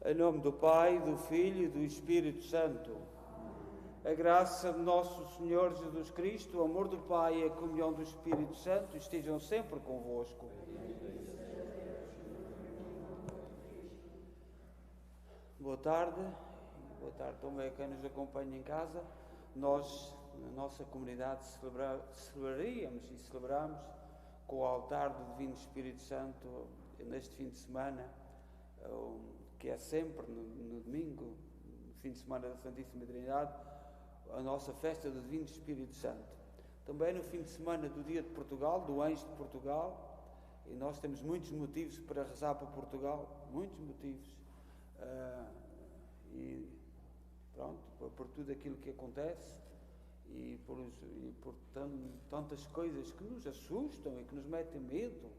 Em nome do Pai, do Filho e do Espírito Santo. A graça de nosso Senhor Jesus Cristo, o amor do Pai e a comunhão do Espírito Santo estejam sempre convosco. Boa tarde também a quem nos acompanha em casa. Nós, na nossa comunidade, celebraríamos e celebramos com o altar do Divino Espírito Santo neste fim de semana, que é sempre no domingo, no fim de semana da Santíssima Trindade, a nossa festa do Divino Espírito Santo. Também no fim de semana do Dia de Portugal, do Anjo de Portugal, e nós temos muitos motivos para rezar para Portugal, muitos motivos. E pronto, por tudo aquilo que acontece e por tantas coisas que nos assustam e que nos metem medo,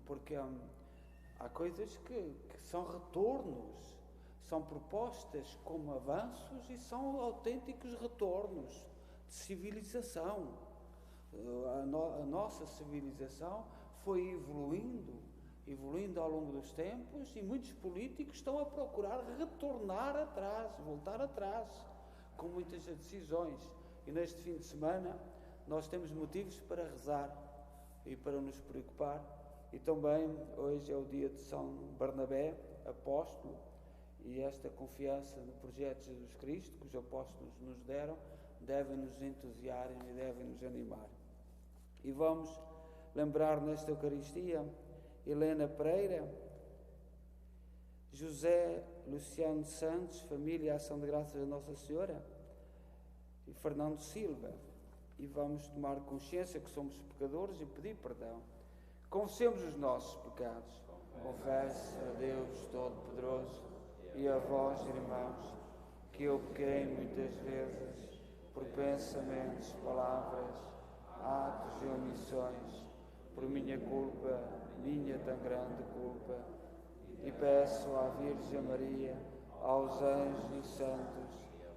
porque há coisas que são retornos, são propostas como avanços e são autênticos retornos de civilização. A nossa civilização foi evoluindo ao longo dos tempos, e muitos políticos estão a procurar retornar atrás, voltar atrás, com muitas decisões. E neste fim de semana nós temos motivos para rezar e para nos preocupar. E também hoje é o dia de São Barnabé, apóstolo, e esta confiança no projeto de Jesus Cristo, que os apóstolos nos deram, deve nos entusiasmar e deve nos animar. E vamos lembrar nesta Eucaristia Helena Pereira, José Luciano Santos, família Ação de Graças da Nossa Senhora, e Fernando Silva. E vamos tomar consciência que somos pecadores e pedir perdão. Confessemos os nossos pecados. Confesso a Deus Todo-Poderoso e a vós, irmãos, que eu pequei muitas vezes, por pensamentos, palavras, atos e omissões, por minha culpa, minha tão grande culpa, e peço à Virgem Maria, aos anjos e santos,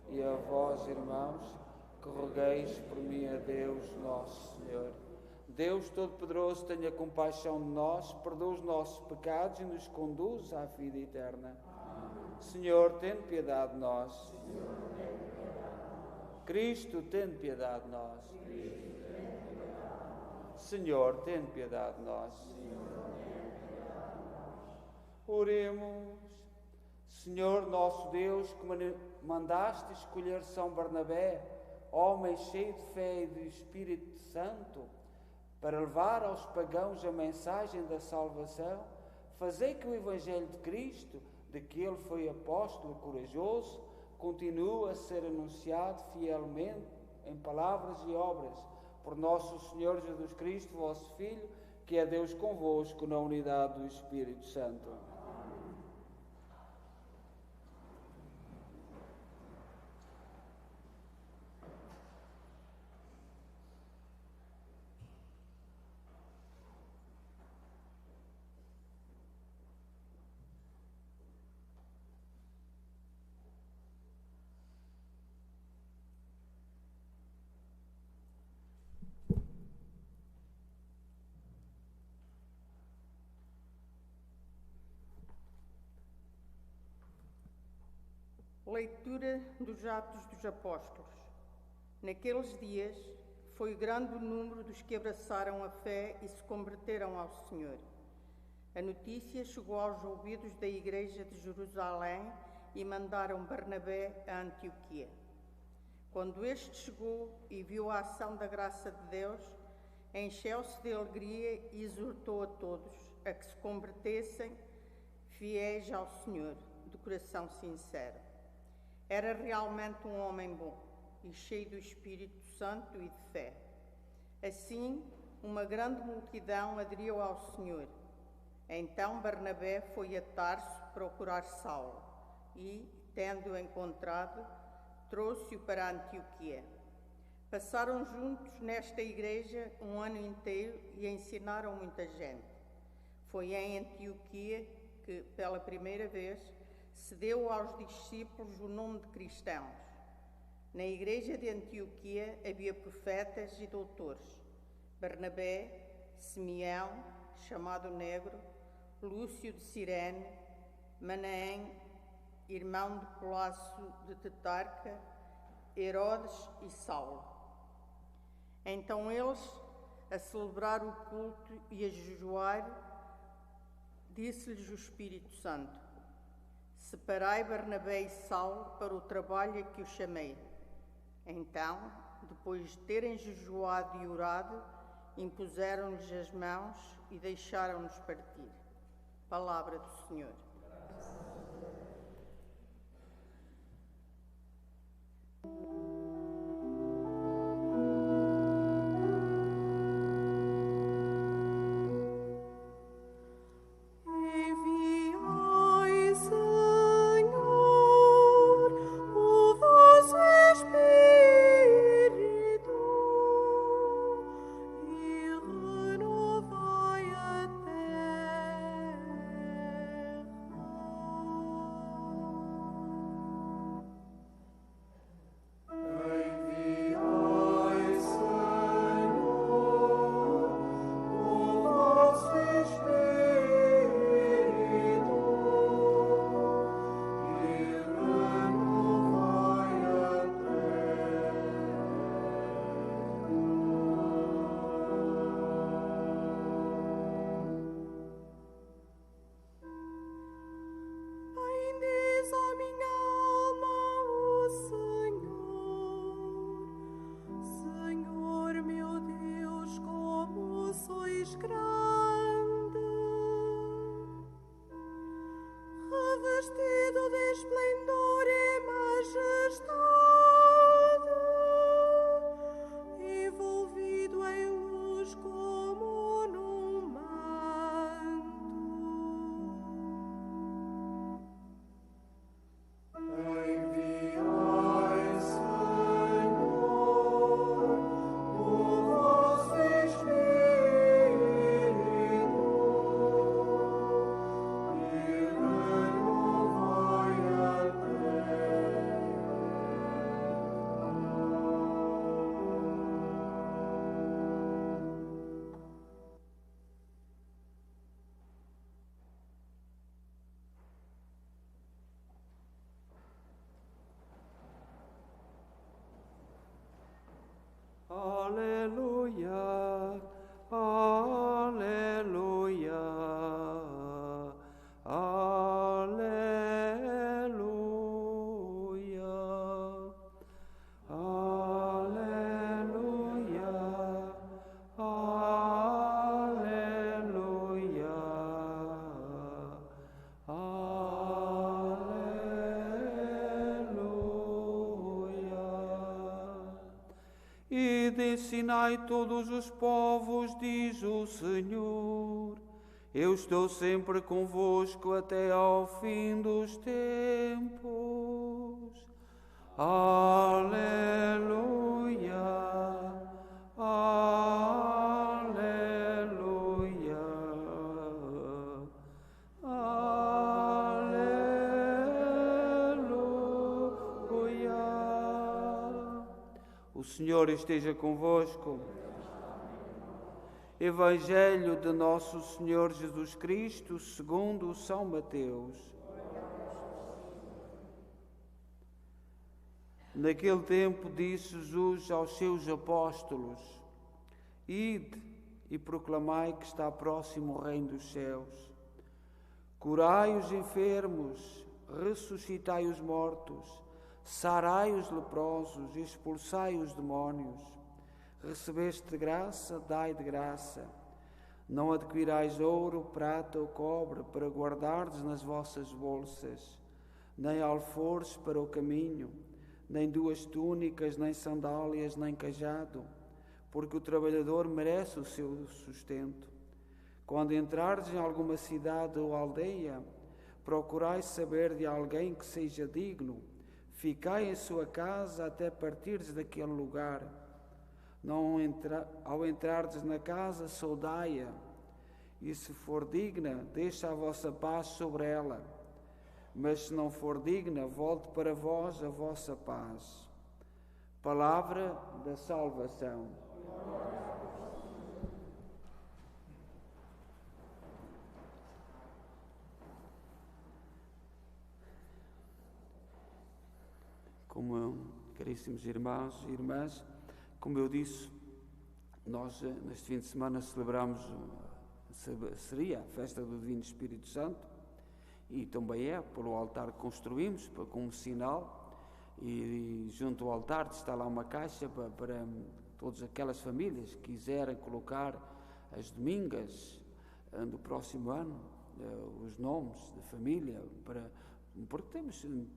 e a vós, irmãos, que rogueis por mim a Deus Nosso Senhor. Deus Todo-Poderoso, tenha compaixão de nós, perdoa os nossos pecados e nos conduz à vida eterna. Senhor, tem piedade de nós. Cristo, tem piedade de nós. Senhor, tem piedade de nós. Oremos. Senhor nosso Deus, que mandaste escolher São Barnabé, homem cheio de fé e do Espírito Santo, para levar aos pagãos a mensagem da salvação, fazei que o Evangelho de Cristo, de que ele foi apóstolo corajoso, continue a ser anunciado fielmente em palavras e obras, por nosso Senhor Jesus Cristo, vosso Filho, que é Deus convosco na unidade do Espírito Santo. Leitura dos Atos dos Apóstolos. Naqueles dias foi grande o número dos que abraçaram a fé e se converteram ao Senhor. A notícia chegou aos ouvidos da Igreja de Jerusalém e mandaram Barnabé a Antioquia. Quando este chegou e viu a ação da graça de Deus, encheu-se de alegria e exortou a todos a que se convertessem, fiéis ao Senhor, de coração sincero. Era realmente um homem bom e cheio do Espírito Santo e de fé. Assim, uma grande multidão aderiu ao Senhor. Então Barnabé foi a Tarso procurar Saulo e, tendo-o encontrado, trouxe-o para Antioquia. Passaram juntos nesta igreja um ano inteiro e ensinaram muita gente. Foi em Antioquia que, pela primeira vez, se deu aos discípulos o nome de cristãos. Na igreja de Antioquia havia profetas e doutores: Barnabé, Simeão, chamado Negro, Lúcio de Cirene, Manaém, irmão de Colasso de Tetarca, Herodes e Saulo. Então eles, a celebrar o culto e a jejuar, disse-lhes o Espírito Santo: separai Barnabé e Saulo para o trabalho a que os chamei. Então, depois de terem jejuado e orado, impuseram-lhes as mãos e deixaram-nos partir. Palavra do Senhor. Aleluia, aleluia, aleluia, aleluia, aleluia, Ide, ensinai todos os povos, diz o Senhor. Eu estou sempre convosco até ao fim dos tempos. Aleluia, aleluia, aleluia. O Senhor esteja convosco. Evangelho de Nosso Senhor Jesus Cristo, segundo São Mateus. Naquele tempo disse Jesus aos seus apóstolos: Ide e proclamai que está próximo o reino dos céus. Curai os enfermos, ressuscitai os mortos, sarai os leprosos, expulsai os demónios. Recebeste de graça, dai de graça. Não adquirais ouro, prata ou cobre para guardardes nas vossas bolsas, nem alforjes para o caminho, nem duas túnicas, nem sandálias, nem cajado, porque o trabalhador merece o seu sustento. Quando entrardes em alguma cidade ou aldeia, procurai saber de alguém que seja digno. Ficai em sua casa até partirdes daquele lugar. Ao entrardes na casa, saudai-a, e se for digna, deixa a vossa paz sobre ela. Mas se não for digna, volte para vós a vossa paz. Palavra da salvação. caríssimos irmãos e irmãs, como eu disse, nós neste fim de semana celebramos, seria a festa do Divino Espírito Santo, e também pelo altar que construímos, como sinal, e junto ao altar está lá uma caixa para todas aquelas famílias que quiserem colocar as domingas do próximo ano, os nomes da família, porque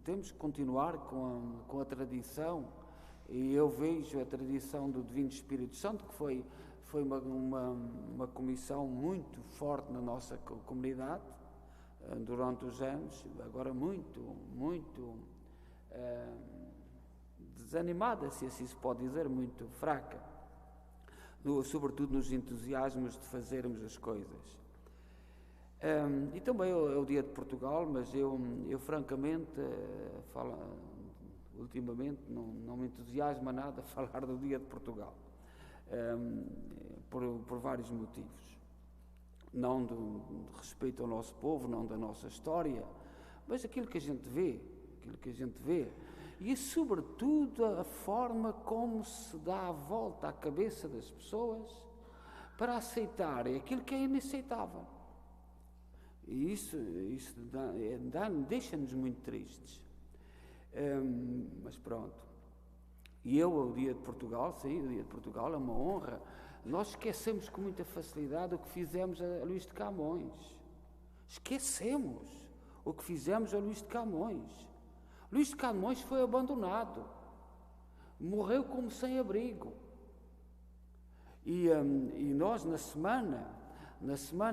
temos que continuar com a tradição, e eu vejo a tradição do Divino Espírito Santo, que foi uma comissão muito forte na nossa comunidade durante os anos, agora muito desanimada, se assim se pode dizer, muito fraca, sobretudo nos entusiasmos de fazermos as coisas. E também é o Dia de Portugal, mas eu francamente, ultimamente não me entusiasma nada falar do Dia de Portugal, por vários motivos. Não de respeito ao nosso povo, não da nossa história, mas aquilo que a gente vê, e sobretudo a forma como se dá a volta à cabeça das pessoas para aceitarem aquilo que é inaceitável. E isso deixa-nos muito tristes. Mas pronto. E o Dia de Portugal, sim, o Dia de Portugal é uma honra. Nós esquecemos com muita facilidade o que fizemos a Luís de Camões. Esquecemos o que fizemos a Luís de Camões. Luís de Camões foi abandonado, morreu como sem-abrigo. E nós, na semana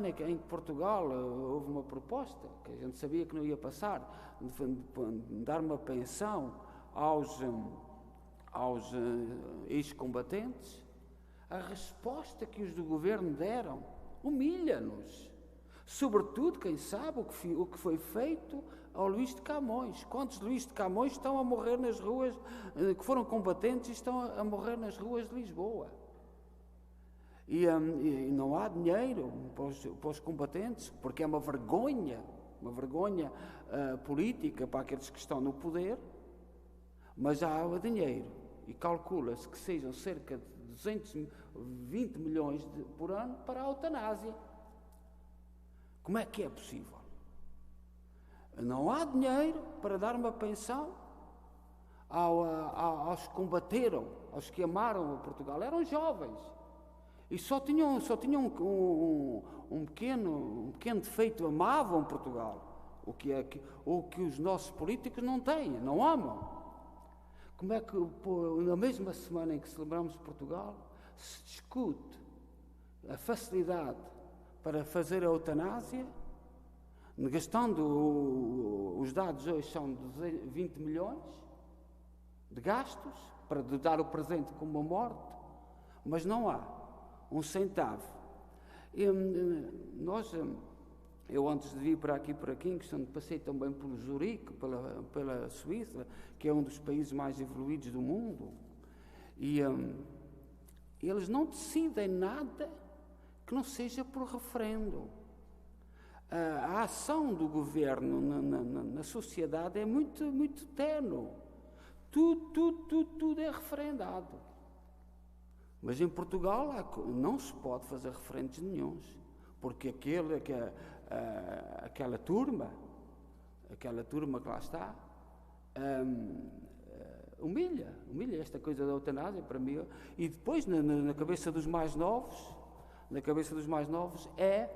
em que Portugal houve uma proposta, que a gente sabia que não ia passar, de dar uma pensão aos ex-combatentes, a resposta que os do governo deram humilha-nos. Sobretudo, quem sabe, o que foi feito ao Luís de Camões. Quantos Luís de Camões estão a morrer nas ruas, que foram combatentes e estão a morrer nas ruas de Lisboa? E não há dinheiro para os combatentes, porque é uma vergonha política para aqueles que estão no poder, mas há dinheiro, e calcula-se que sejam cerca de 220 milhões por ano para a eutanásia. Como é que é possível? Não há dinheiro para dar uma pensão aos que combateram, aos que amaram Portugal. Eram jovens e só tinham um pequeno defeito: amavam Portugal, o que os nossos políticos não têm, não amam. Como é que na mesma semana em que celebramos Portugal se discute a facilidade para fazer a eutanásia, gastando, os dados hoje são de 20 milhões de gastos para dar o presente como uma morte, mas não há um centavo. Eu antes de vir para aqui, para Kingston, passei também por Zurique, pela Suíça, que é um dos países mais evoluídos do mundo, e eles não decidem nada que não seja por referendo. A ação do governo na sociedade é muito, muito tenue. Tudo é referendado. Mas em Portugal não se pode fazer referendos nenhuns, porque aquela turma que lá está, humilha esta coisa da eutanásia para mim. E depois na cabeça dos mais novos é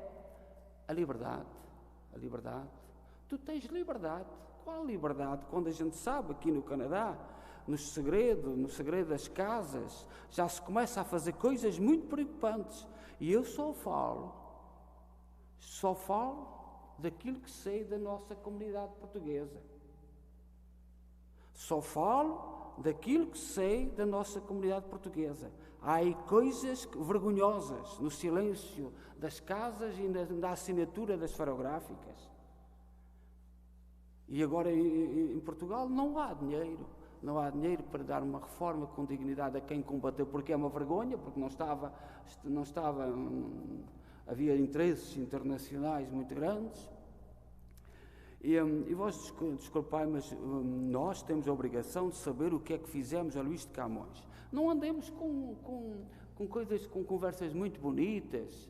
a liberdade. Tu tens liberdade. Qual liberdade? Quando a gente sabe aqui no Canadá, no segredo das casas, já se começa a fazer coisas muito preocupantes. E eu só falo daquilo que sei da nossa comunidade portuguesa. Só falo daquilo que sei da nossa comunidade portuguesa. Há aí coisas vergonhosas no silêncio das casas e na assinatura das farográficas. E agora em Portugal não há dinheiro para dar uma reforma com dignidade a quem combateu, porque é uma vergonha, porque havia interesses internacionais muito grandes. E vós desculpai, mas nós temos a obrigação de saber o que é que fizemos a Luís de Camões. Não andemos com coisas, com conversas muito bonitas,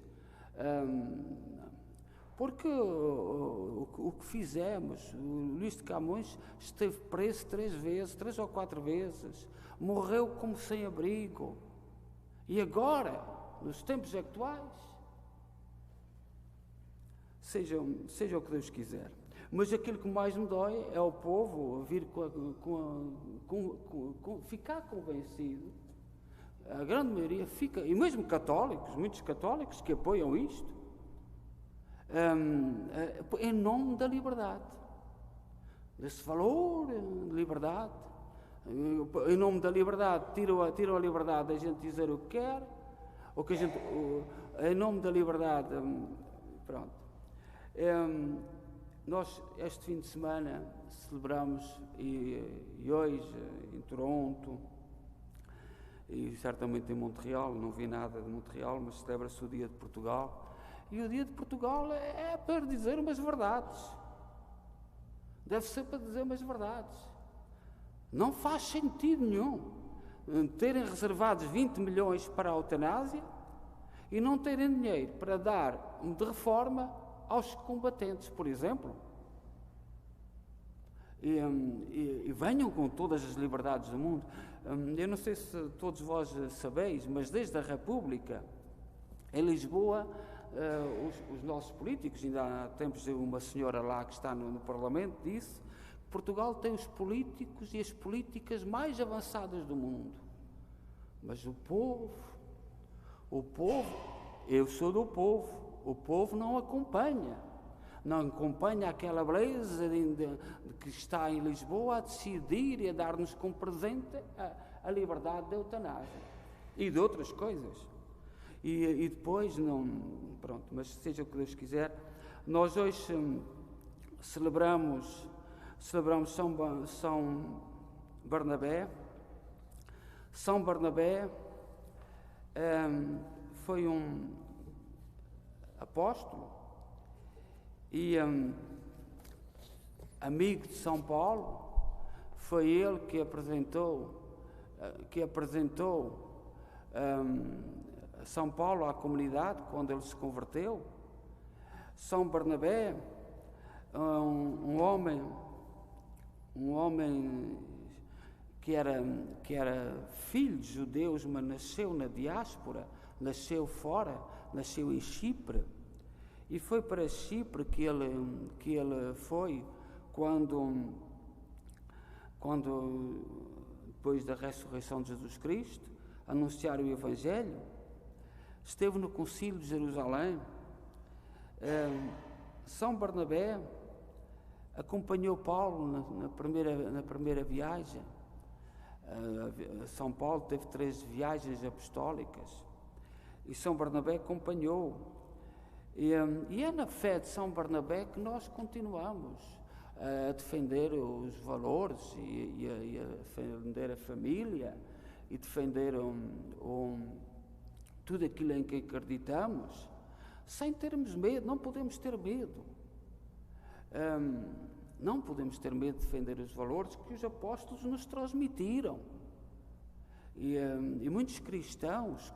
porque o que fizemos, o Luís de Camões esteve preso 3 ou 4 vezes, morreu como sem-abrigo. E agora, nos tempos atuais, seja o que Deus quiser. Mas aquilo que mais me dói é o povo vir ficar convencido. A grande maioria fica, e mesmo católicos, muitos católicos que apoiam isto, em nome da liberdade, desse valor de liberdade. Em nome da liberdade, tiram a liberdade da gente dizer o que quer, ou que a gente, em nome da liberdade, pronto. Nós, este fim de semana, celebramos, e hoje, em Toronto, e certamente em Montreal, não vi nada de Montreal, mas celebra-se o Dia de Portugal. E o Dia de Portugal é para dizer umas verdades. Deve ser para dizer umas verdades. Não faz sentido nenhum terem reservados 20 milhões para a eutanásia e não terem dinheiro para dar de reforma aos combatentes, por exemplo. E venham com todas as liberdades do mundo. Eu não sei se todos vós sabeis, mas desde a República, em Lisboa, os nossos políticos, ainda há tempos uma senhora lá que está no Parlamento disse que Portugal tem os políticos e as políticas mais avançadas do mundo. Mas o povo, eu sou do povo, o povo não acompanha aquela beleza que está em Lisboa a decidir e a dar-nos como presente a liberdade da eutanásia e de outras coisas. E depois, pronto, mas seja o que Deus quiser, nós hoje celebramos São Barnabé. São Barnabé foi um apóstolo e amigo de São Paulo. Foi ele que apresentou São Paulo à comunidade quando ele se converteu. São Barnabé, um homem que era filho de judeus, mas nasceu na diáspora, nasceu fora, nasceu em Chipre, e foi para Chipre que ele foi quando depois da ressurreição de Jesus Cristo, anunciar o Evangelho. Esteve no Concílio de Jerusalém. São Barnabé acompanhou Paulo na primeira viagem. São Paulo teve 3 viagens apostólicas e São Barnabé acompanhou. E é na fé de São Barnabé que nós continuamos a defender os valores e a defender a família e defender tudo aquilo em que acreditamos, sem termos medo. Não podemos ter medo. Não podemos ter medo de defender os valores que os apóstolos nos transmitiram. E muitos cristãos,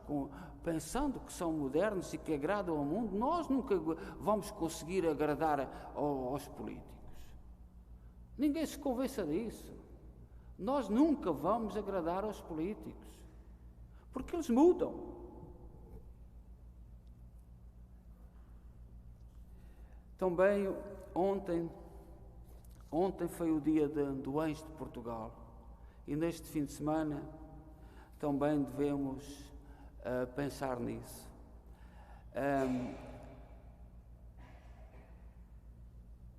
pensando que são modernos e que agradam ao mundo, nós nunca vamos conseguir agradar aos políticos. Ninguém se convença disso. Nós nunca vamos agradar aos políticos, porque eles mudam. Também ontem foi o dia do Anjo de Portugal, e neste fim de semana também devemos pensar nisso.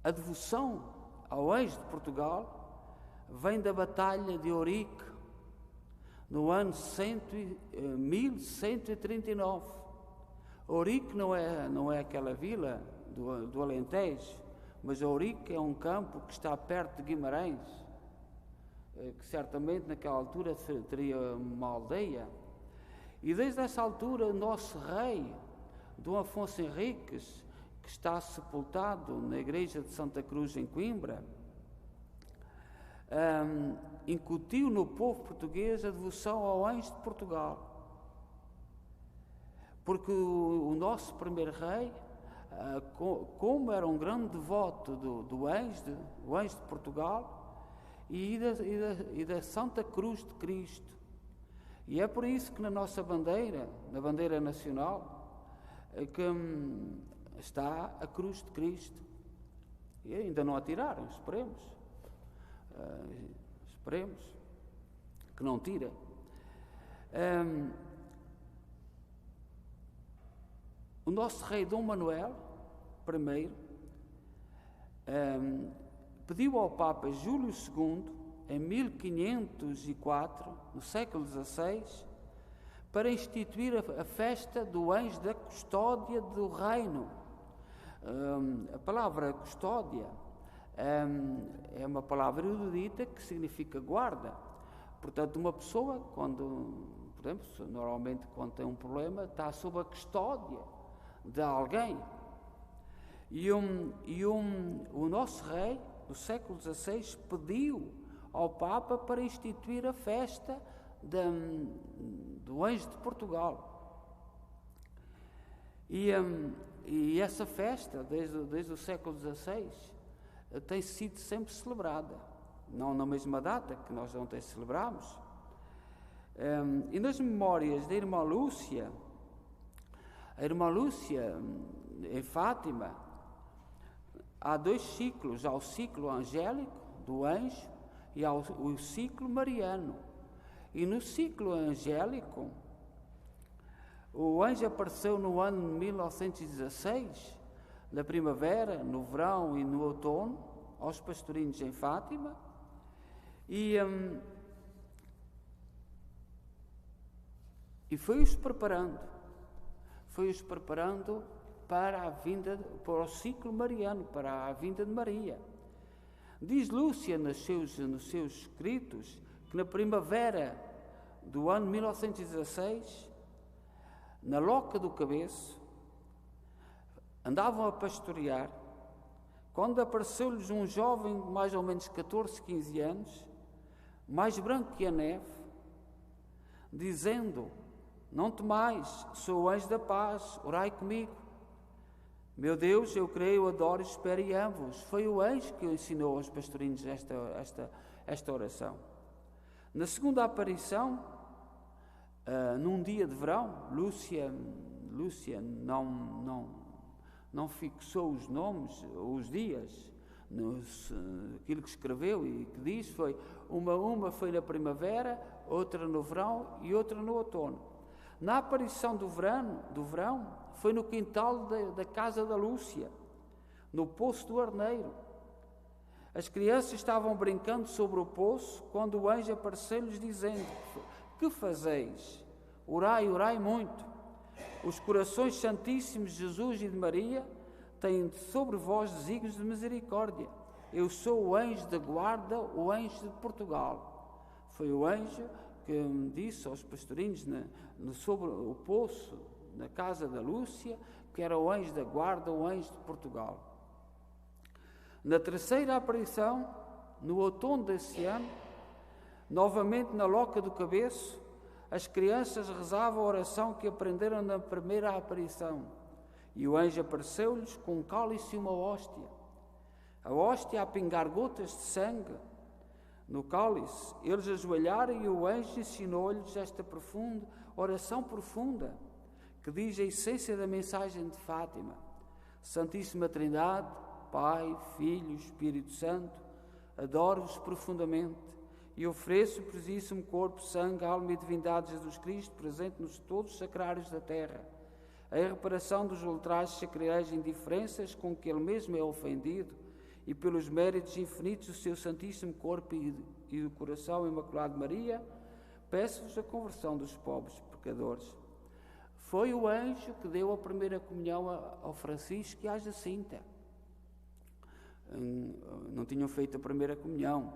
A devoção ao Anjo de Portugal vem da Batalha de Ourique, no ano 1139. Ourique não é aquela vila do Alentejo, mas Ourique é um campo que está perto de Guimarães, que certamente naquela altura teria uma aldeia. E desde essa altura o nosso rei, Dom Afonso Henriques, que está sepultado na igreja de Santa Cruz em Coimbra, incutiu no povo português a devoção ao anjo de Portugal. Porque o nosso primeiro rei, como era um grande devoto do anjo de Portugal e da Santa Cruz de Cristo. E é por isso que na nossa bandeira, na bandeira nacional, que está a Cruz de Cristo. E ainda não a tiraram, esperemos. Esperemos que não tirem. O nosso rei Dom Manuel I pediu ao Papa Júlio II, em 1504, no século XVI, para instituir a festa do anjo da custódia do reino. A palavra custódia é uma palavra erudita que significa guarda. Portanto, uma pessoa, normalmente quando tem um problema, está sob a custódia de alguém. O nosso rei, do século XVI, pediu ao Papa para instituir a festa do anjo de Portugal. E essa festa, desde o século XVI, tem sido sempre celebrada, não na mesma data que nós ontem celebramos. E nas memórias da irmã Lúcia, a irmã Lúcia, em Fátima, há 2 ciclos: há o ciclo angélico do anjo e há o ciclo mariano. E no ciclo angélico, o anjo apareceu no ano de 1916, na primavera, no verão e no outono, aos pastorinhos em Fátima, e foi-os preparando para a vinda, para o ciclo mariano, para a vinda de Maria. Diz Lúcia nos seus escritos que na primavera do ano 1916, na Loca do Cabeço, andavam a pastorear, quando apareceu-lhes um jovem de mais ou menos 14, 15 anos, mais branco que a neve, dizendo: "Não temais, sou o anjo da paz, orai comigo." Meu Deus, eu creio, adoro, espero e amo-vos. Foi o anjo que ensinou aos pastorinhos esta oração. Na segunda aparição, num dia de verão, Lúcia não fixou os nomes, os dias, aquilo que escreveu e que diz foi uma foi na primavera, outra no verão e outra no outono. Na aparição do verão foi no quintal da casa da Lúcia, no Poço do Arneiro. As crianças estavam brincando sobre o poço quando o anjo apareceu-lhes dizendo: "Que fazeis? Orai, orai muito. Os corações santíssimos de Jesus e de Maria têm sobre vós desígnios de misericórdia. Eu sou o anjo da guarda, o anjo de Portugal." Foi o anjo que disse aos pastorinhos sobre o poço, na casa da Lúcia, que era o anjo da guarda, o anjo de Portugal. Na terceira aparição, no outono desse ano, novamente na Loca do Cabeço, as crianças rezavam a oração que aprenderam na primeira aparição, e o anjo apareceu-lhes com um cálice e uma hóstia. A hóstia a pingar gotas de sangue no cálice. Eles ajoelharam e o anjo ensinou-lhes esta oração profunda, que diz a essência da mensagem de Fátima: Santíssima Trindade, Pai, Filho, Espírito Santo, adoro-vos profundamente e ofereço o preciosíssimo corpo, sangue, alma e divindade de Jesus Cristo, presente nos todos os sacrários da terra, a reparação dos ultrajes sacrilégis e indiferenças com que ele mesmo é ofendido, e pelos méritos infinitos do seu santíssimo corpo e do coração imaculado de Maria, peço-vos a conversão dos pobres pecadores. Foi o anjo que deu a primeira comunhão ao Francisco e à Jacinta. Não tinham feito a primeira comunhão.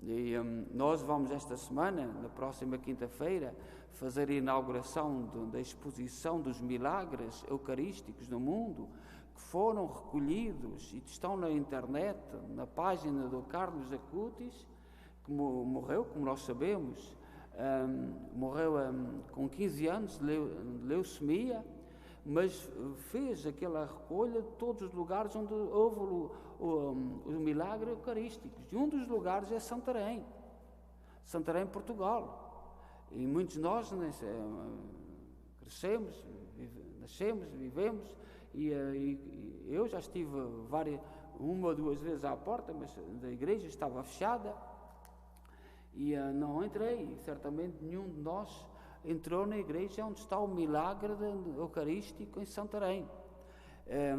E nós vamos esta semana, na próxima quinta-feira, fazer a inauguração da exposição dos milagres eucarísticos no mundo, que foram recolhidos e estão na internet, na página do Carlos Acutis, que morreu, como nós sabemos, morreu com 15 anos de leucemia, mas fez aquela recolha de todos os lugares onde houve o milagre eucarístico. E um dos lugares é Santarém, Portugal. E muitos de nós crescemos, nascemos, vivemos, e eu já estive uma ou duas vezes à porta, mas da igreja estava fechada, e não entrei. Certamente nenhum de nós entrou na igreja onde está o milagre eucarístico em Santarém.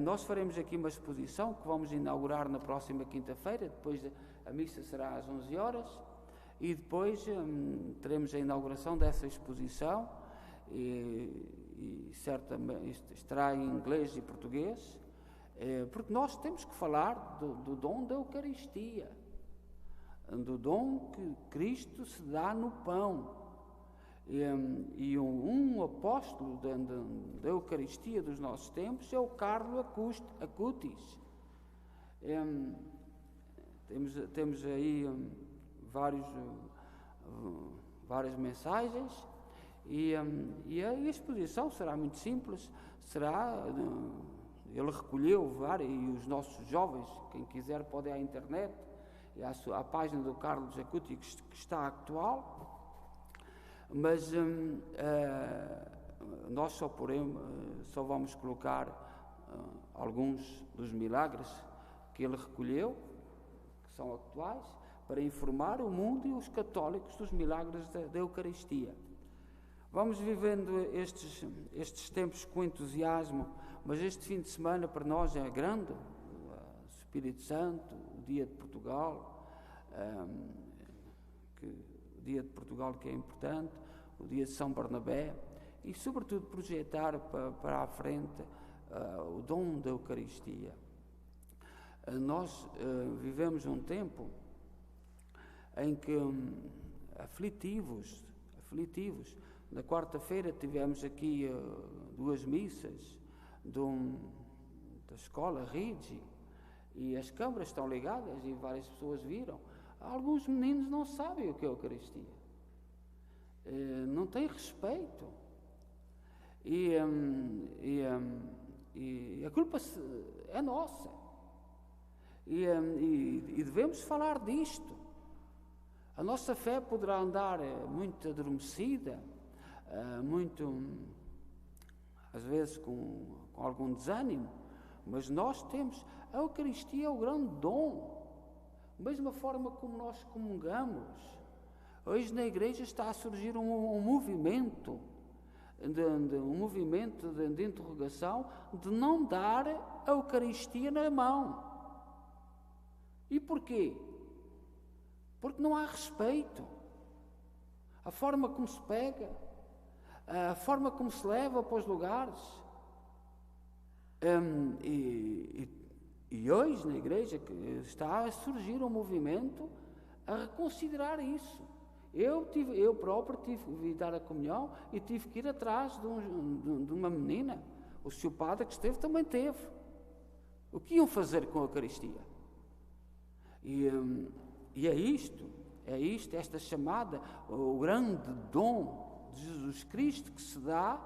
Nós faremos aqui uma exposição que vamos inaugurar na próxima quinta-feira. Depois a missa será às 11 horas, e depois teremos a inauguração dessa exposição, e certamente estará em inglês e português, porque nós temos que falar do dom da Eucaristia, do dom que Cristo se dá no pão. E um apóstolo da Eucaristia dos nossos tempos é o Carlos Acutis. Temos aí várias mensagens, e a exposição será muito simples. Ele recolheu e os nossos jovens, quem quiser pode ir à internet, à página do Carlos Acutis, que está atual. Mas nós só vamos colocar alguns dos milagres que ele recolheu, que são atuais, para informar o mundo e os católicos dos milagres da Eucaristia. Vamos vivendo estes tempos com entusiasmo, mas este fim de semana para nós é grande. O Espírito Santo, o Dia de Portugal, o Dia de Portugal que é importante, o Dia de São Barnabé, e sobretudo projetar para a frente o dom da Eucaristia. Nós vivemos um tempo em que aflitivos, na quarta-feira tivemos aqui 2 missas da escola Rigi, e as câmaras estão ligadas e várias pessoas viram. Alguns meninos não sabem o que é a Eucaristia, não têm respeito, e a culpa é nossa, e devemos falar disto. A nossa fé poderá andar muito adormecida, às vezes com algum desânimo, mas nós temos a Eucaristia, é o grande dom. Da mesma forma como nós comungamos, hoje na igreja está a surgir um movimento de interrogação de não dar a Eucaristia na mão. E porquê? Porque não há respeito. A forma como se pega, a forma como se leva para os lugares. E hoje na igreja que está a surgir um movimento a reconsiderar isso. Eu próprio tive que dar a comunhão e tive que ir atrás de uma menina. O seu padre que esteve também teve. O que iam fazer com a Eucaristia? E é isto, esta chamada, o grande dom de Jesus Cristo que se dá,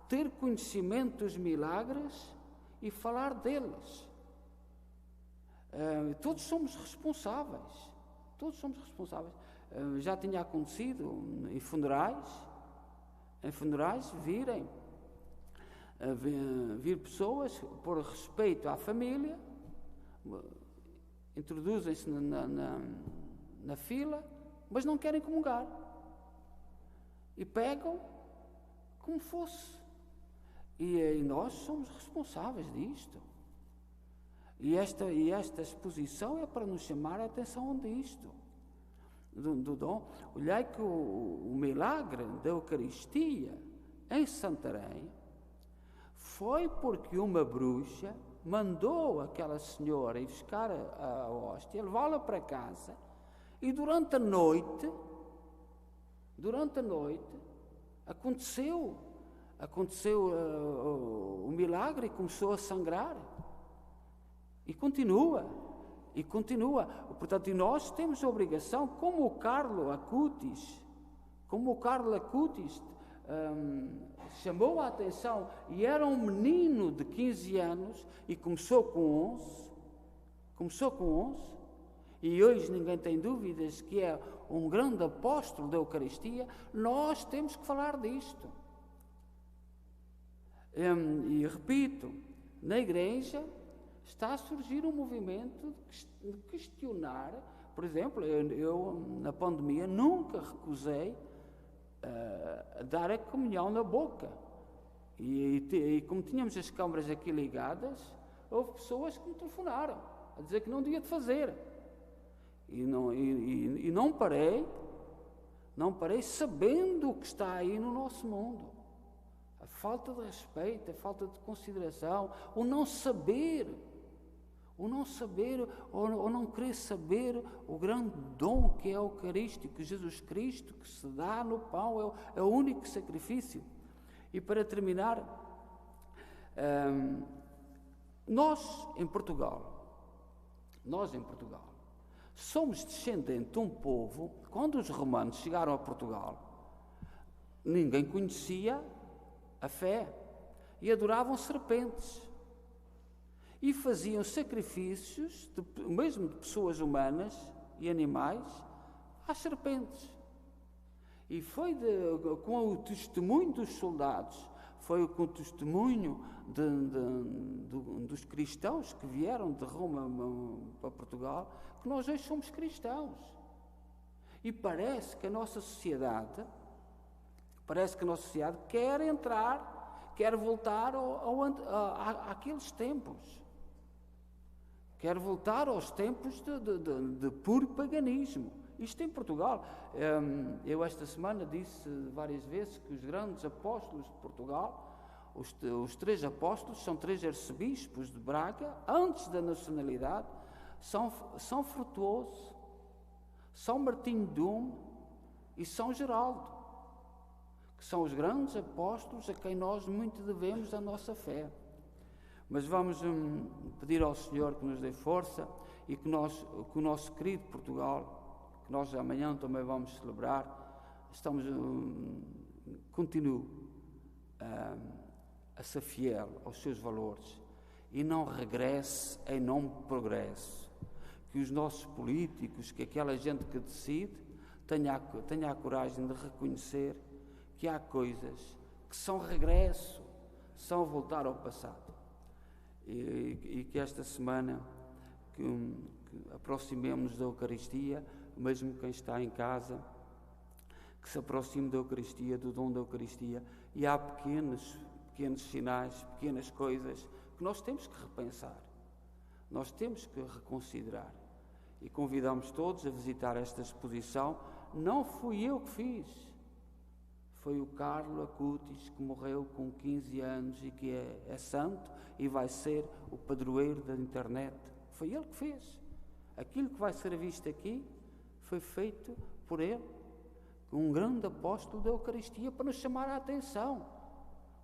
ter conhecimento dos milagres e falar deles. Todos somos responsáveis. Já tinha acontecido em funerais vir pessoas por respeito à família, introduzem-se na fila, mas não querem comungar, e pegam como fosse. E nós somos responsáveis disto. E esta exposição é para nos chamar a atenção disto, do dom. Olhai que o milagre da Eucaristia em Santarém foi porque uma bruxa mandou aquela senhora ir buscar a hóstia, levá-la para casa, e durante a noite aconteceu o milagre e começou a sangrar. E continua. Portanto, e nós temos a obrigação, como o Carlo Acutis chamou a atenção, e era um menino de 15 anos, e começou com 11, e hoje ninguém tem dúvidas que é um grande apóstolo da Eucaristia. Nós temos que falar disto. E repito, na Igreja está a surgir um movimento de questionar. Por exemplo, eu na pandemia nunca recusei dar a comunhão na boca. E como tínhamos as câmaras aqui ligadas, houve pessoas que me telefonaram a dizer que não devia de fazer. E não parei, sabendo o que está aí no nosso mundo. A falta de respeito, a falta de consideração, o não saber, ou não querer saber o grande dom que é eucarístico, Jesus Cristo, que se dá no pão, é o único sacrifício. E para terminar, nós em Portugal, somos descendentes de um povo. Quando os romanos chegaram a Portugal, ninguém conhecia a fé e adoravam serpentes. E faziam sacrifícios, mesmo de pessoas humanas e animais, às serpentes. E foi com o testemunho dos soldados, foi com o testemunho dos cristãos que vieram de Roma para Portugal, que nós hoje somos cristãos. E parece que a nossa sociedade quer voltar àqueles tempos. Quer voltar aos tempos de puro paganismo. Isto em Portugal. Eu esta semana disse várias vezes que os grandes apóstolos de Portugal, os 3 apóstolos, são 3 arcebispos de Braga, antes da nacionalidade, São Frutuoso, São Martinho de Ume e São Geraldo, que são os grandes apóstolos a quem nós muito devemos a nossa fé. Mas vamos pedir ao Senhor que nos dê força e que o nosso querido Portugal, que nós amanhã também vamos celebrar, continue a ser fiel aos seus valores e não regresse em nome de progresso. Que os nossos políticos, que aquela gente que decide, tenha a coragem de reconhecer que há coisas que são regresso, são voltar ao passado. E que esta semana que aproximemos da Eucaristia, mesmo quem está em casa, que se aproxime da Eucaristia, do dom da Eucaristia. E há pequenos sinais, pequenas coisas que nós temos que repensar, nós temos que reconsiderar. E convidamos todos a visitar esta exposição. Não fui eu que fiz, foi o Carlo Acutis, que morreu com 15 anos e que é santo e vai ser o padroeiro da internet. Foi ele que fez. Aquilo que vai ser visto aqui foi feito por ele, um grande apóstolo da Eucaristia, para nos chamar a atenção.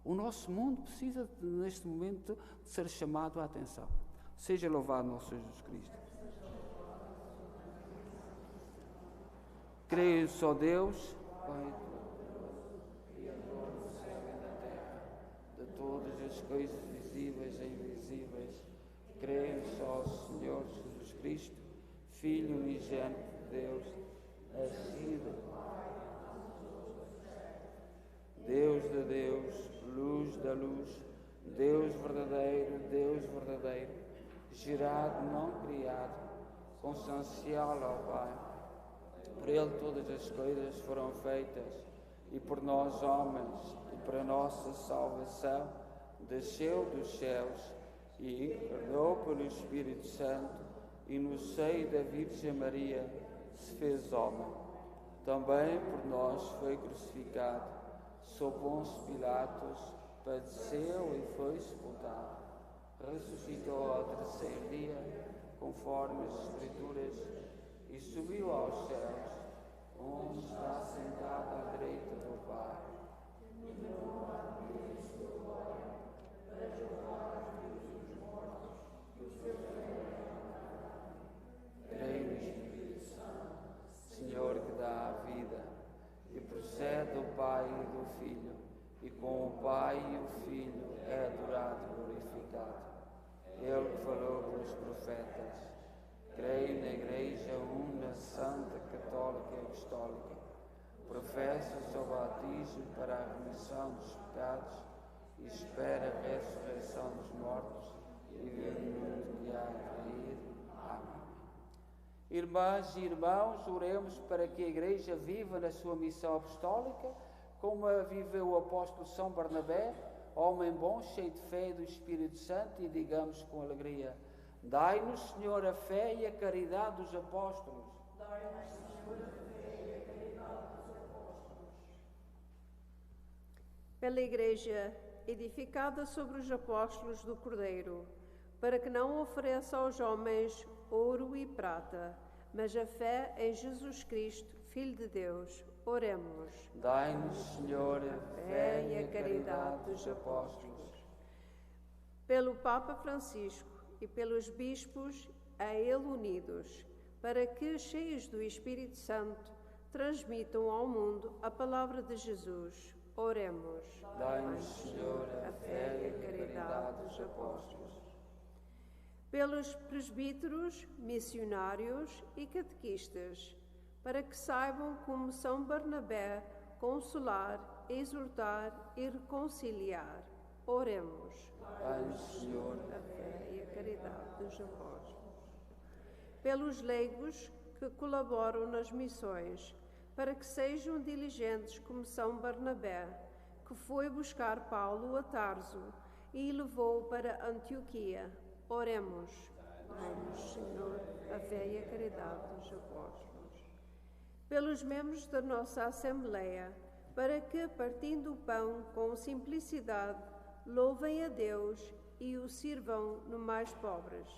O nosso mundo precisa, neste momento, de ser chamado a atenção. Seja louvado nosso Jesus Cristo. Creio só Deus, Pai, Criador do céu e da terra, de todas as coisas visíveis e invisíveis. Creio só Senhor Jesus Cristo, Filho unigênito de Deus, nascido, Deus de Deus, luz da luz, Deus verdadeiro, gerado, não criado, consubstancial ao Pai. Por Ele todas as coisas foram feitas, e por nós homens, e para nossa salvação, desceu dos céus e encarnou pelo Espírito Santo, e no seio da Virgem Maria se fez homem. Também por nós foi crucificado, sob Pôncio Pilatos, padeceu e foi sepultado. Ressuscitou ao terceiro dia, conforme as Escrituras, e subiu aos céus, onde está sentado à direita do Pai. E não há de sua glória, para julgar os vivos e os mortos, e o seu reino para a remissão dos pecados, e espera a ressurreição dos mortos e ver o mundo que há de vir. Amém. Irmãs e irmãos, oremos para que a Igreja viva na sua missão apostólica, como a viveu o apóstolo São Barnabé, homem bom, cheio de fé e do Espírito Santo, e digamos com alegria: dai-nos, Senhor, a fé e a caridade dos apóstolos. Dai-nos, Senhor, a fé e a caridade dos apóstolos. Pela Igreja edificada sobre os apóstolos do Cordeiro, para que não ofereça aos homens ouro e prata, mas a fé em Jesus Cristo, Filho de Deus. Oremos. Dai-nos, Senhor, a fé e a caridade dos apóstolos. Pelo Papa Francisco e pelos bispos a ele unidos, para que, cheios do Espírito Santo, transmitam ao mundo a palavra de Jesus. Oremos. Dai-nos, Senhor, a fé e a caridade dos apóstolos. Pelos presbíteros, missionários e catequistas, para que saibam como São Barnabé consolar, exortar e reconciliar. Oremos. Dai-nos, Senhor, A fé e a caridade dos apóstolos. Pelos leigos que colaboram nas missões, para que sejam diligentes como São Barnabé, que foi buscar Paulo a Tarso e levou-o para Antioquia. Oremos. Dai-nos, Senhor, a fé e a caridade dos apóstolos. Pelos membros da nossa Assembleia, para que, partindo o pão com simplicidade, louvem a Deus e o sirvam no mais pobres.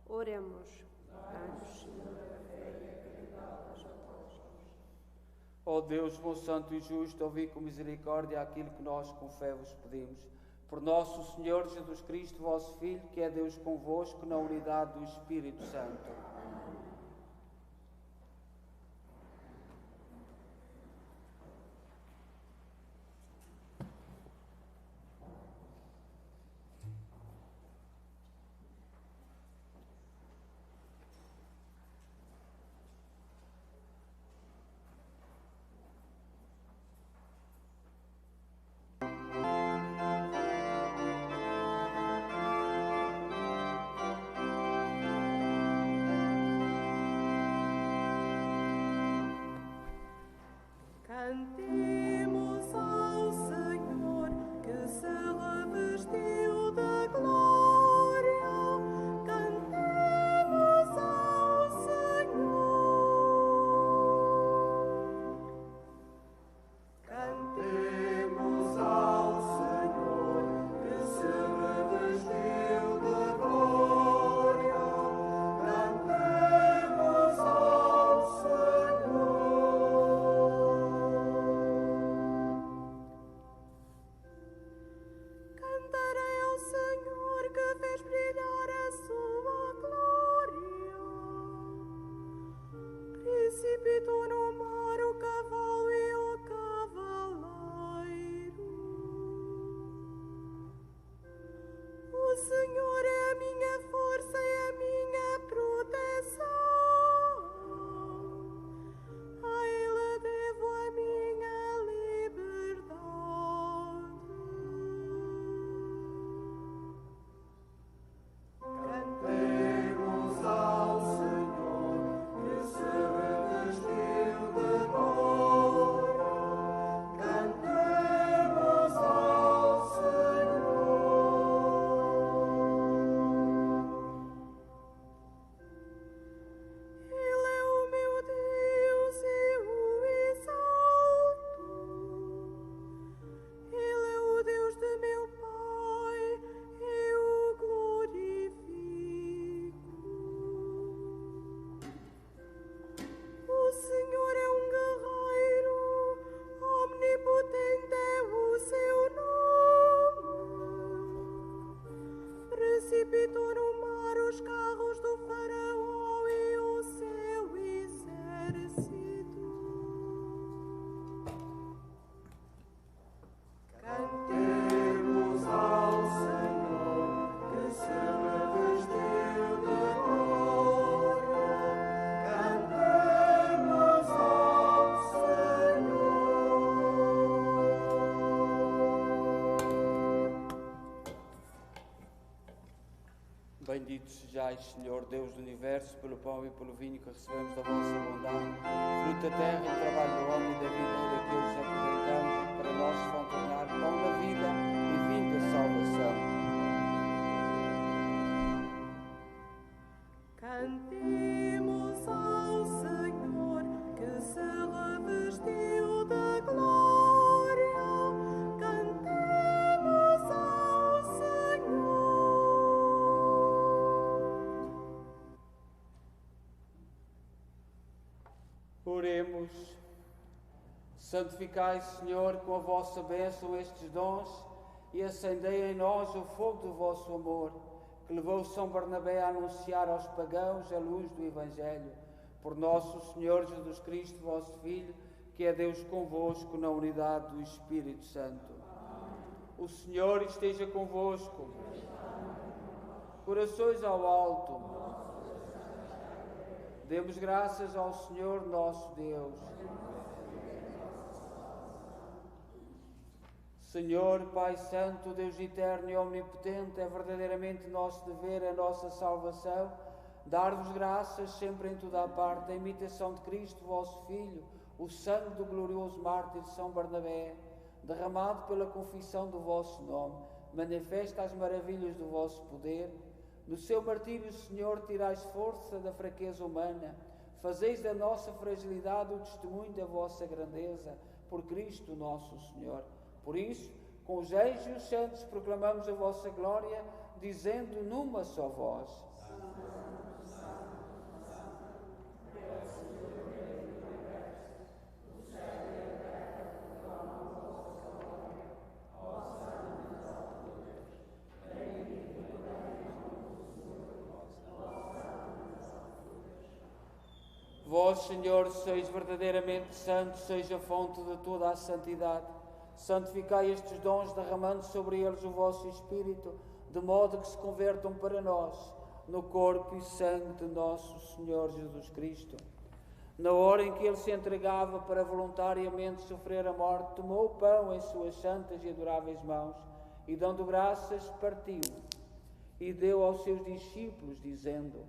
Oremos. Dai-nos, Senhor, a fé e a caridade dos apóstolos. Ó Deus, bom, santo e justo, ouvi com misericórdia aquilo que nós com fé vos pedimos. Por nosso Senhor Jesus Cristo, vosso Filho, que é Deus convosco, na unidade do Espírito Santo. Cantemos ao Senhor que se revestiu de glória. Cantemos ao Senhor. Cantemos ao Senhor que se revestiu de glória. Cantemos ao Senhor. Cantarei ao Senhor que fez brilhar a sua glória. Precipitou no mar o cavalo e o cavaleiro. O Senhor é a minha força e a minha proteção. A Ele devo a minha liberdade. Cantemos ao Senhor que se revestiu de glória. Cantemos ao Senhor. Ele é o meu Deus e o exalto. Ele é o Deus de meu Pai e o glorifico. O Senhor é um guerreiro, omnipotente é o seu nome. Precipitou no mar os carros do faraó e o seu exército. Cantemos ao Senhor que se revestiu de glória. Cantemos ao Senhor. Bendito sejais, Senhor, Deus do Universo, pelo pão e pelo vinho que recebemos da vossa bondade, fruto da terra, do trabalho do homem e da videira que hoje aproveitamos e que para nós se vão tornar pão da vida e vinho da salvação. Cantemos ao Senhor que se revestiu de glória. Cantemos ao Senhor. Oremos. Santificai, Senhor, com a vossa bênção estes dons e acendei em nós o fogo do vosso amor, que levou São Barnabé a anunciar aos pagãos a luz do Evangelho. Por nosso Senhor Jesus Cristo, vosso Filho, que é Deus convosco na unidade do Espírito Santo. O Senhor esteja convosco. Corações ao alto. Demos graças ao Senhor nosso Deus. Senhor, Pai Santo, Deus eterno e omnipotente, é verdadeiramente nosso dever, a nossa salvação, dar-vos graças sempre em toda a parte, a imitação de Cristo, vosso Filho, o sangue do glorioso mártir de São Barnabé, derramado pela confissão do vosso nome, manifesta as maravilhas do vosso poder. No seu martírio, Senhor, tirais força da fraqueza humana, fazeis da nossa fragilidade o testemunho da vossa grandeza, por Cristo nosso Senhor. Por isso, com os anjos e os santos, proclamamos a vossa glória, dizendo numa só voz: Vós, Senhor, sois verdadeiramente santos, sois a fonte de toda a santidade. Santificai estes dons, derramando sobre eles o vosso Espírito, de modo que se convertam para nós no corpo e sangue de nosso Senhor Jesus Cristo. Na hora em que ele se entregava para voluntariamente sofrer a morte, tomou o pão em suas santas e adoráveis mãos e, dando graças, partiu e deu aos seus discípulos, dizendo: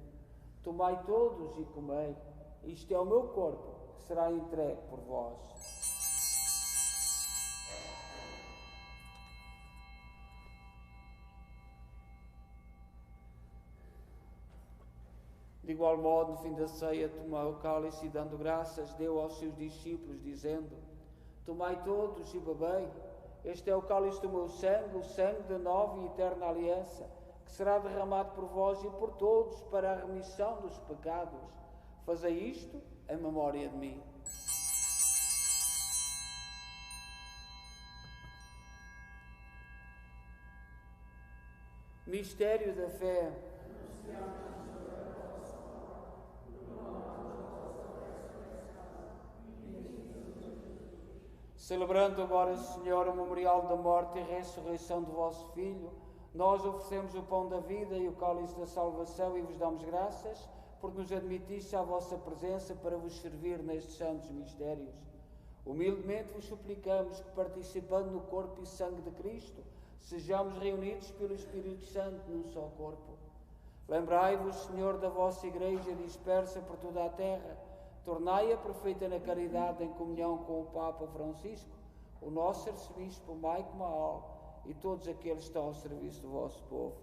Tomai todos e comei, isto é o meu corpo, que será entregue por vós. De igual modo, no fim da ceia, tomou o cálice e, dando graças, deu aos seus discípulos, dizendo: Tomai todos e bebei, este é o cálice do meu sangue, o sangue da nova e eterna aliança, que será derramado por vós e por todos para a remissão dos pecados. Fazei isto em memória de mim. Mistério da fé. Celebrando agora, Senhor, o memorial da morte e ressurreição do vosso Filho, nós oferecemos o pão da vida e o cálice da salvação e vos damos graças por nos admitisse à vossa presença para vos servir nestes santos mistérios. Humildemente vos suplicamos que, participando no corpo e sangue de Cristo, sejamos reunidos pelo Espírito Santo num só corpo. Lembrai-vos, Senhor, da vossa Igreja dispersa por toda a terra. Tornai-a perfeita na caridade, em comunhão com o Papa Francisco, o nosso arcebispo Maico Maal e todos aqueles que estão ao serviço do vosso povo.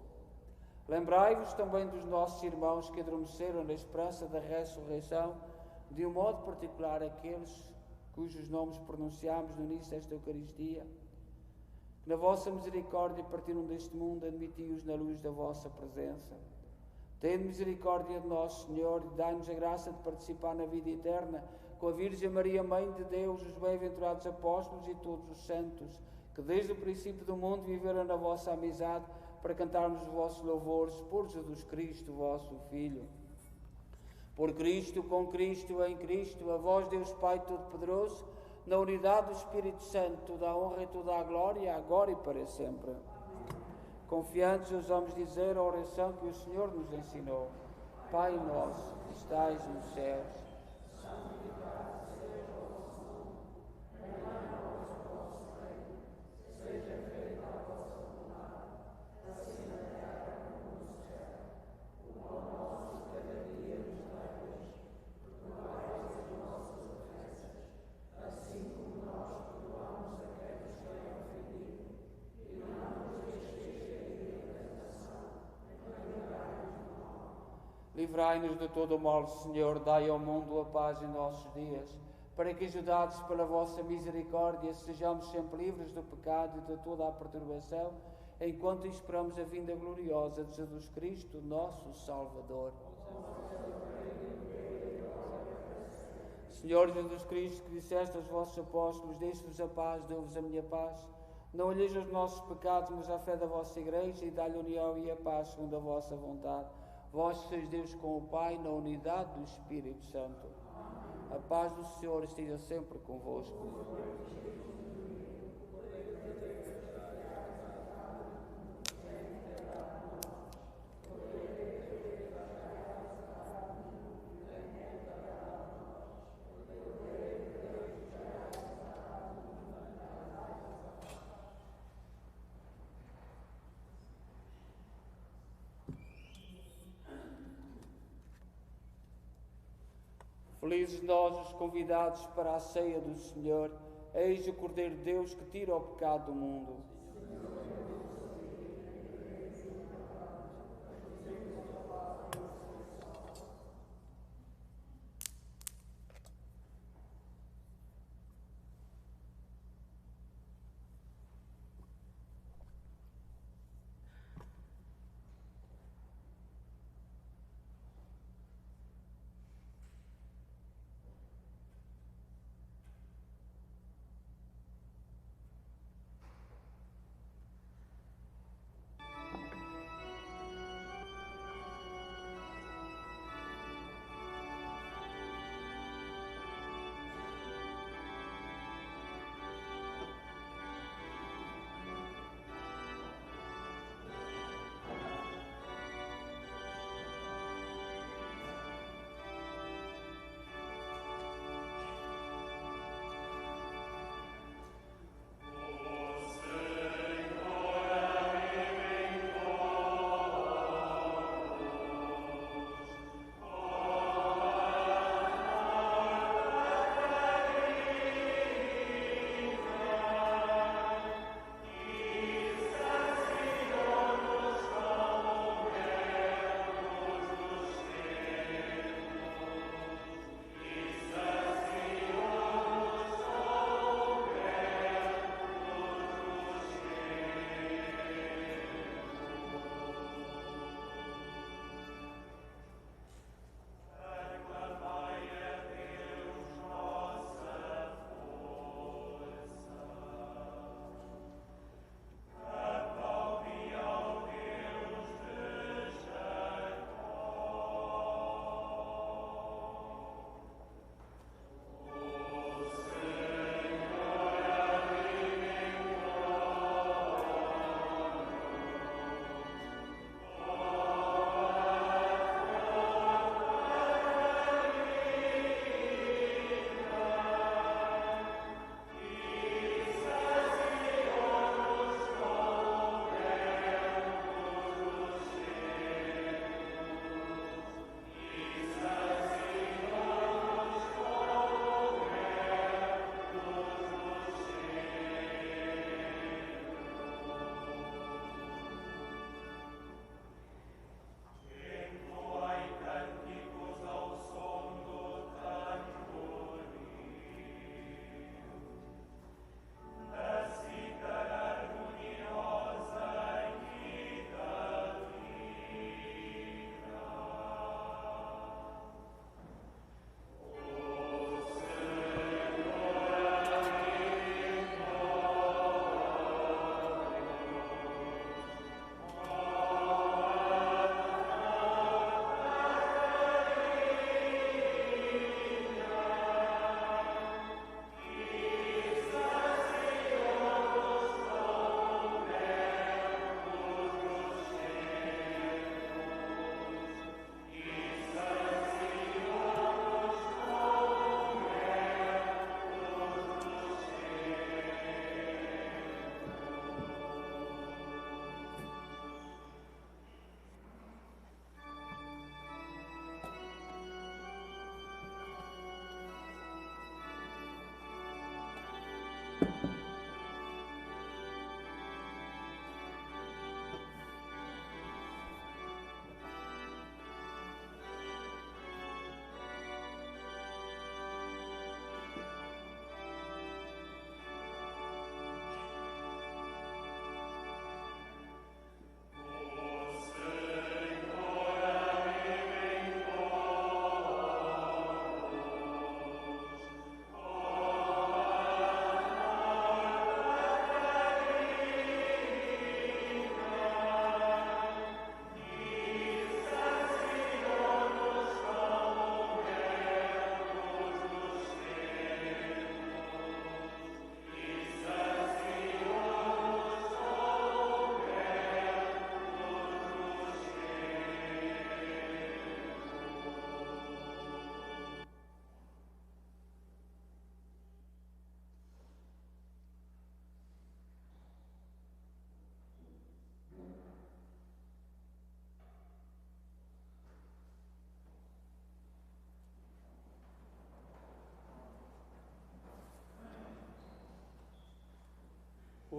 Lembrai-vos também dos nossos irmãos que adormeceram na esperança da ressurreição, de um modo particular aqueles cujos nomes pronunciamos no início desta Eucaristia. Na vossa misericórdia partiram deste mundo, admiti-os na luz da vossa presença. Tende misericórdia de nós, Senhor, e dai-nos a graça de participar na vida eterna com a Virgem Maria, Mãe de Deus, os bem-aventurados apóstolos e todos os santos, que desde o princípio do mundo viveram na vossa amizade, para cantarmos os vossos louvores por Jesus Cristo, vosso Filho. Por Cristo, com Cristo, em Cristo, a vós, Deus Pai Todo-Poderoso, na unidade do Espírito Santo, toda a honra e toda a glória, agora e para sempre. Confiantes, ousamos dizer a oração que o Senhor nos ensinou. Pai nosso, que estais nos céus, santificado seja o vosso nome. Venha a nós o vosso reino. Seja feita a vossa vontade, assim na terra como no céu. Livrai-nos de todo o mal, Senhor, dai ao mundo a paz em nossos dias, para que, ajudados pela vossa misericórdia, sejamos sempre livres do pecado e de toda a perturbação, enquanto esperamos a vinda gloriosa de Jesus Cristo, nosso Salvador. Senhor Jesus Cristo, que disseste aos vossos apóstolos, deixe-vos a paz, dou-vos a minha paz. Não olheis os nossos pecados, mas a fé da vossa Igreja, e dá-lhe a união e a paz segundo a vossa vontade. Vós sois Deus com o Pai, na unidade do Espírito Santo. A paz do Senhor esteja sempre convosco. Felizes nós, os convidados para a ceia do Senhor. Eis o Cordeiro de Deus que tira o pecado do mundo.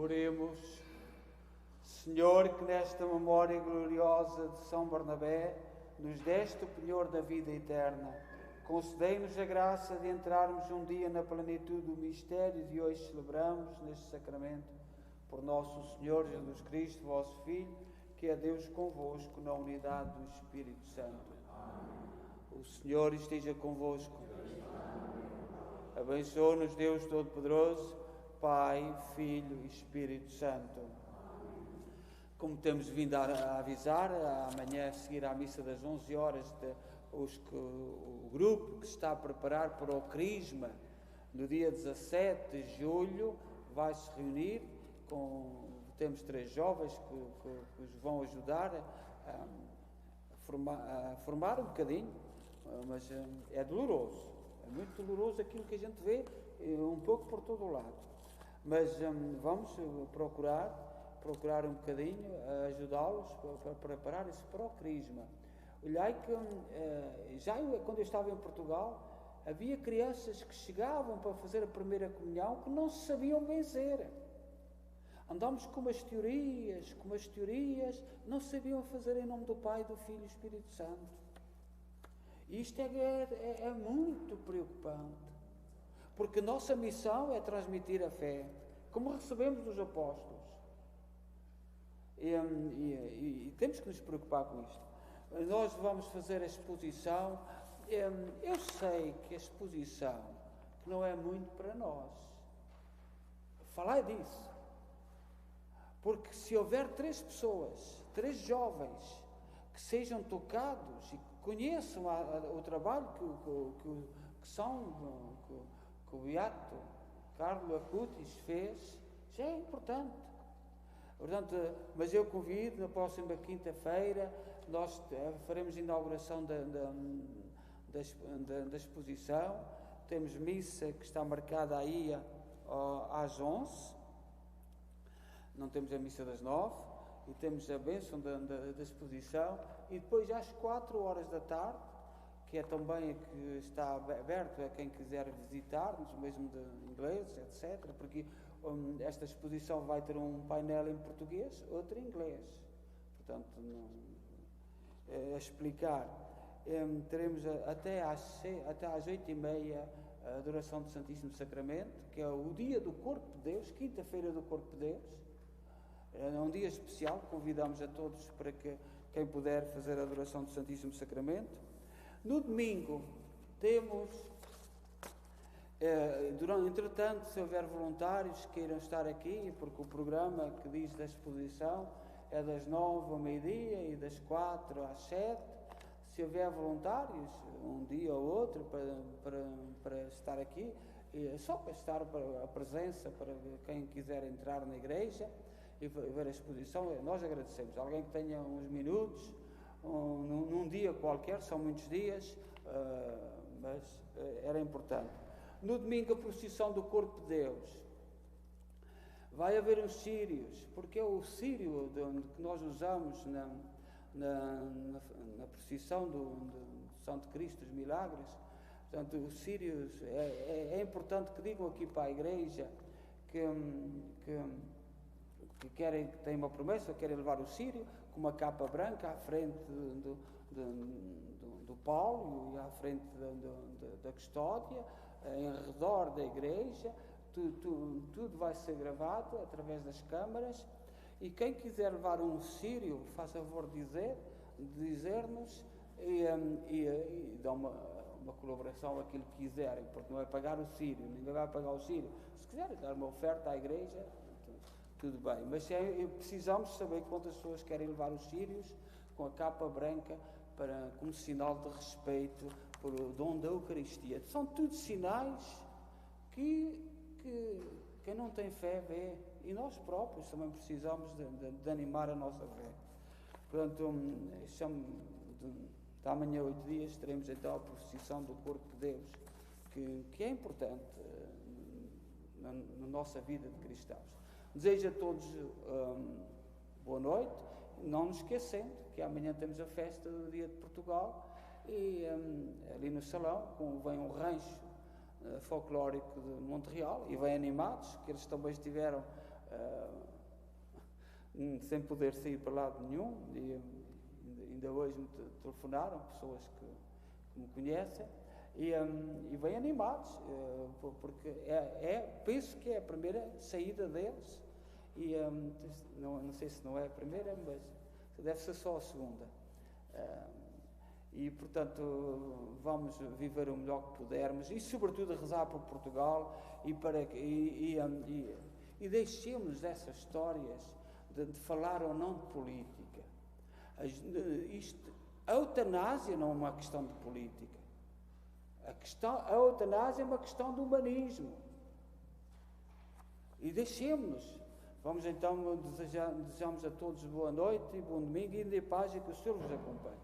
Oremos. Senhor, que nesta memória gloriosa de São Barnabé nos deste o penhor da vida eterna, concedei-nos a graça de entrarmos um dia na plenitude do mistério de hoje celebramos neste sacramento, por nosso Senhor Jesus Cristo, vosso Filho, que é Deus convosco na unidade do Espírito Santo. O Senhor esteja convosco. Abençoe-nos Deus Todo-Poderoso, Pai, Filho e Espírito Santo. Como temos vindo a avisar, amanhã a seguir à missa das 11 horas, o grupo que se está a preparar para o Crisma, no dia 17 de julho, vai se reunir temos 3 jovens que os vão ajudar a formar um bocadinho, mas é doloroso, é muito doloroso aquilo que a gente vê, um pouco por todo o lado. Mas vamos procurar um bocadinho, ajudá-los para prepararem-se para o Crisma. Olhai que quando eu estava em Portugal, havia crianças que chegavam para fazer a primeira comunhão que não se sabiam benzer. Andámos com umas teorias, não sabiam fazer em nome do Pai, do Filho e do Espírito Santo. E isto é muito preocupante, porque a nossa missão é transmitir a fé, como recebemos dos apóstolos. E temos que nos preocupar com isto. Nós vamos fazer a exposição. Eu sei que a exposição que não é muito para nós. Falai disso. Porque se houver 3 pessoas, 3 jovens, que sejam tocados e que conheçam o trabalho que o Beato Carlo Acutis fez, já é importante. Portanto, mas eu convido, na próxima quinta-feira, nós faremos a inauguração da exposição. Temos missa que está marcada aí às 11, não temos a missa das 9, e temos a bênção da exposição, e depois às 4 horas da tarde, que é também que está aberto a quem quiser visitar-nos, mesmo de inglês, etc., porque esta exposição vai ter um painel em português, outro em inglês. Portanto, a explicar. Teremos até às 8h30 a adoração do Santíssimo Sacramento, que é o dia do Corpo de Deus, quinta-feira do Corpo de Deus. É um dia especial, convidamos a todos para que quem puder fazer a adoração do Santíssimo Sacramento. No domingo temos, entretanto, se houver voluntários que queiram estar aqui, porque o programa que diz da exposição é das 9 ao meio-dia e das 4 às 7. Se houver voluntários, um dia ou outro, para estar aqui, só para estar a presença, para quem quiser entrar na igreja e ver a exposição, nós agradecemos. Alguém que tenha uns minutos, num dia qualquer, são muitos dias, mas era importante. No domingo, a procissão do Corpo de Deus. Vai haver uns círios, porque é o círio que nós usamos na procissão do Santo Cristo dos Milagres. Portanto, os círios, é importante que digam aqui para a igreja que têm uma promessa, querem levar o círio com uma capa branca à frente do pálio e à frente da custódia, em redor da igreja. Tudo vai ser gravado através das câmaras, e quem quiser levar um círio, faz favor de dizer-nos e dá uma colaboração aquilo que quiserem, porque não é pagar o círio, ninguém vai pagar o círio. Se quiserem dar uma oferta à igreja, tudo bem, mas precisamos saber quantas pessoas querem levar os círios com a capa branca como sinal de respeito por o dom da Eucaristia. São tudo sinais que quem não tem fé vê, e nós próprios também precisamos de animar a nossa fé. Portanto, de amanhã a 8 dias teremos então a procissão do Corpo de Deus, que é importante na nossa vida de cristãos. Desejo a todos boa noite, não nos esquecendo que amanhã temos a festa do Dia de Portugal, e ali no salão vem um rancho folclórico de Monte Real, e vem animados, que eles também estiveram sem poder sair para lado nenhum, e ainda hoje me telefonaram pessoas que me conhecem e bem animados, porque penso que é a primeira saída deles, e não sei se não é a primeira, mas deve ser só a segunda. E, portanto, vamos viver o melhor que pudermos e, sobretudo, rezar por Portugal e deixemos essas histórias de falar ou não de política. A eutanásia não é uma questão de política. A eutanásia é uma questão de humanismo. E deixemos-nos. Vamos então, desejamos a todos boa noite e bom domingo e de paz, e que o Senhor vos acompanhe.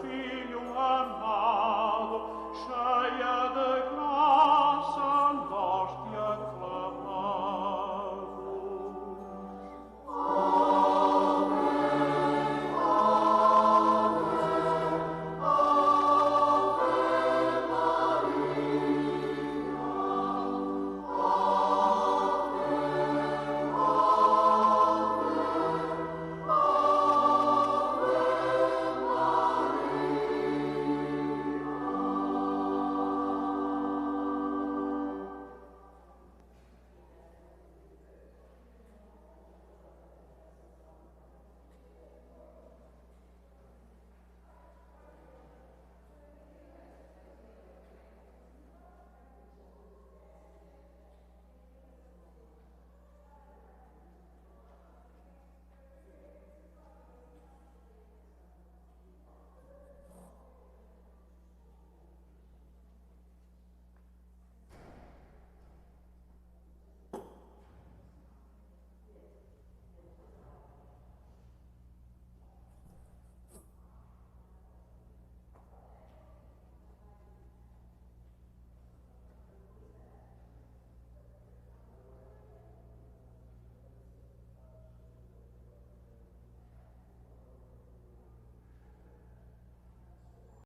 Filho